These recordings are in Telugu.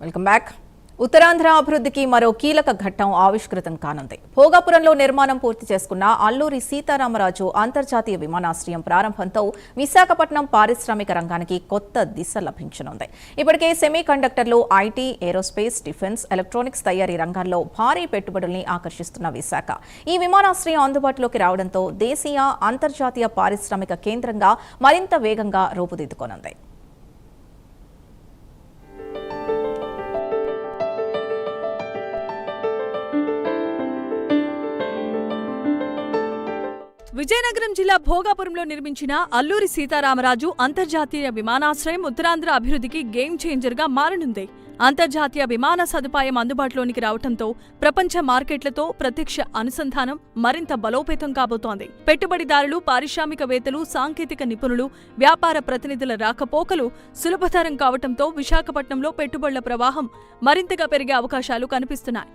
Welcome back. ఉత్తరాంధ్ర అభివృద్ధికి మరో కీలక ఘట్టం ఆవిష్కృతం కానుంది. భోగాపురంలో నిర్మాణం పూర్తి చేసుకున్న అల్లూరి సీతారామరాజు అంతర్జాతీయ విమానాశ్రయం ప్రారంభంతో విశాఖపట్నం పారిశ్రామిక రంగానికి కొత్త దిశ లభించనుంది. ఇప్పటికే సెమీ కండక్టర్లు, ఐటీ, ఏరోస్పేస్, డిఫెన్స్, ఎలక్ట్రానిక్స్ తయారీ రంగాల్లో భారీ పెట్టుబడుల్ని ఆకర్షిస్తున్న విశాఖ ఈ విమానాశ్రయం అందుబాటులోకి రావడంతో దేశీయ, అంతర్జాతీయ పారిశ్రామిక కేంద్రంగా మరింత వేగంగా రూపుదిద్దుకోనుంది. విజయనగరం జిల్లా భోగాపురంలో నిర్మించిన అల్లూరి సీతారామరాజు అంతర్జాతీయ విమానాశ్రయం ఉత్తరాంధ్ర అభివృద్ధికి గేమ్ చేంజర్ గా మారనుంది. అంతర్జాతీయ విమాన సదుపాయం అందుబాటులోనికి రావడంతో ప్రపంచ మార్కెట్లతో ప్రత్యక్ష అనుసంధానం మరింత బలోపేతం కాబోతోంది. పెట్టుబడిదారులు, పారిశ్రామికవేత్తలు, సాంకేతిక నిపుణులు, వ్యాపార ప్రతినిధుల రాకపోకలు సులభతరం కావడంతో విశాఖపట్నంలో పెట్టుబడుల ప్రవాహం మరింతగా పెరిగే అవకాశాలు కనిపిస్తున్నాయి.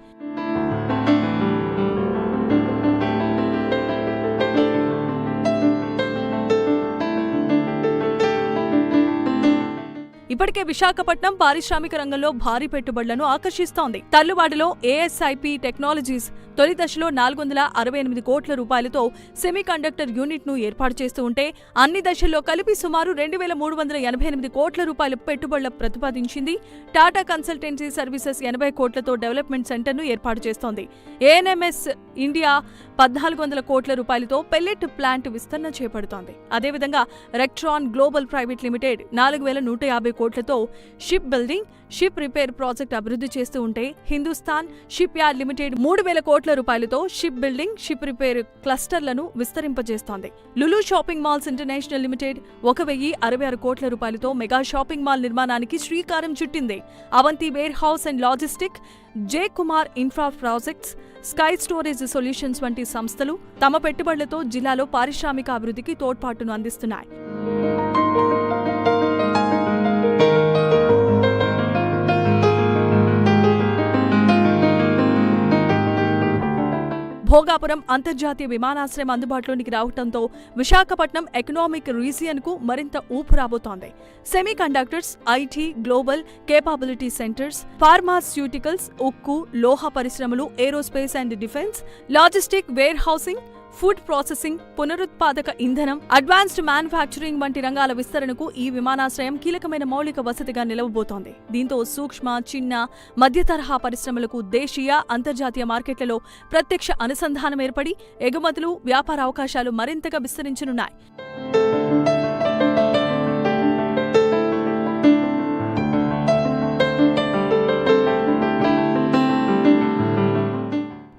ఇప్పటికే విశాఖపట్నం పారిశ్రామిక రంగంలో భారీ పెట్టుబడులను ఆకర్షిస్తోంది. తల్లువాడలో ఏఎస్ఐపి టెక్నాలజీస్ తొలి దశలో 468 కోట్ల రూపాయలతో సెమీ కండక్టర్ యూనిట్ ను ఏర్పాటు చేస్తూ ఉంటే అన్ని దశల్లో కలిపి సుమారు 2388 కోట్ల రూపాయల పెట్టుబడుల ప్రతిపాదించింది. టాటా కన్సల్టెన్సీ సర్వీసెస్ 80 కోట్లతో డెవలప్మెంట్ సెంటర్ ను ఏర్పాటు చేస్తోంది. ఏఎన్ఎంఎస్ ఇండియా 1400 కోట్ల రూపాయలతో పెల్లెట్ ప్లాంట్ విస్తరణ చేపడుతోంది. అదేవిధంగా రెక్ట్రాన్ గ్లోబల్ ప్రైవేట్ లిమిటెడ్ 4150 కోట్లతో ship building, ship repair project అభివృద్ధి చేస్తూ ఉంటే హిందుస్థాన్ షిప్ యార్డ్ లిమిటెడ్ 3000 కోట్ల రూపాయలతో షిప్ బిల్డింగ్, షిప్ రిపేర్ క్లస్టర్లను విస్తరింపజేస్తోంది. Lulu shopping malls international limited 1066 కోట్ల రూపాయలతో మెగా షాపింగ్ మాల్ నిర్మాణానికి శ్రీకారం చుట్టింది. Avanti warehouse and logistic, J Kumar infra projects, sky storage solutions వంటి సంస్థలు తమ పెట్టుబడులతో జిల్లాలో పారిశ్రామిక అభివృద్ధికి తోడ్పాటును అందిస్తున్నాయి. భోగాపురం అంతర్జాతీయ విమానాశ్రయం అందుబాటులోనికి రావడంతో విశాఖపట్నం ఎకనామిక్ రీజియన్ కు మరింత ఊపు రాబోతోంది. Semiconductors, IT, global capability centres, pharmaceuticals, ఉక్కు, లోహ పరిశ్రమలు, aerospace and defence, logistic, warehousing, food processing, పునరుత్పాదక ఇంధనం, అడ్వాన్స్డ్ మ్యానుఫ్యాక్చరింగ్ వంటి రంగాల విస్తరణకు ఈ విమానాశ్రయం కీలకమైన మౌలిక వసతిగా నిలవబోతోంది. దీంతో సూక్ష్మ, చిన్న, మధ్య తరహా పరిశ్రమలకు దేశీయ, అంతర్జాతీయ మార్కెట్లలో ప్రత్యక్ష అనుసంధానం ఏర్పడి ఎగుమతులు, వ్యాపార అవకాశాలు మరింతగా విస్తరించనున్నాయి.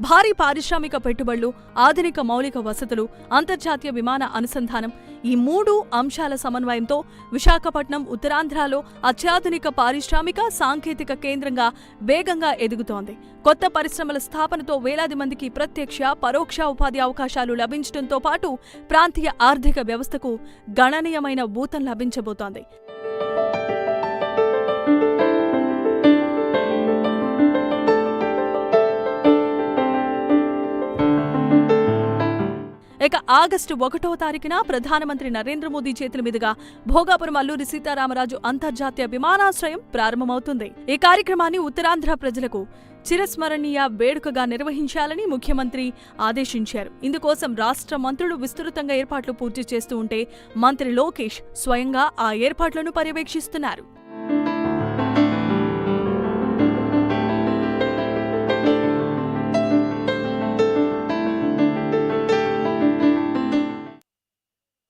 భారీ పారిశ్రామిక పెట్టుబడులు, ఆధునిక మౌలిక వసతులు, అంతర్జాతీయ విమాన అనుసంధానం ఈ 3 అంశాల సమన్వయంతో విశాఖపట్నం ఉత్తరాంధ్రలో అత్యాధునిక పారిశ్రామిక, సాంకేతిక కేంద్రంగా వేగంగా ఎదుగుతోంది. కొత్త పరిశ్రమల స్థాపనతో వేలాది మందికి ప్రత్యక్ష, పరోక్ష ఉపాధి అవకాశాలు లభించడంతో పాటు ప్రాంతీయ ఆర్థిక వ్యవస్థకు గణనీయమైన ఊతం లభించబోతోంది. ఇక ఆగస్టు 1వ తారీఖున ప్రధానమంత్రి నరేంద్ర మోదీ చేతుల మీదుగా భోగాపురం అల్లూరి సీతారామరాజు అంతర్జాతీయ విమానాశ్రయం ప్రారంభమవుతుంది. ఈ కార్యక్రమాన్ని ఉత్తరాంధ్ర ప్రజలకు చిరస్మరణీయ వేడుకగా నిర్వహించాలని ముఖ్యమంత్రి ఆదేశించారు. ఇందుకోసం రాష్ట్ర మంత్రులు విస్తృతంగా ఏర్పాట్లు పూర్తి చేస్తూ ఉంటే మంత్రి లోకేష్ స్వయంగా ఆ ఏర్పాట్లను పర్యవేక్షిస్తున్నారు.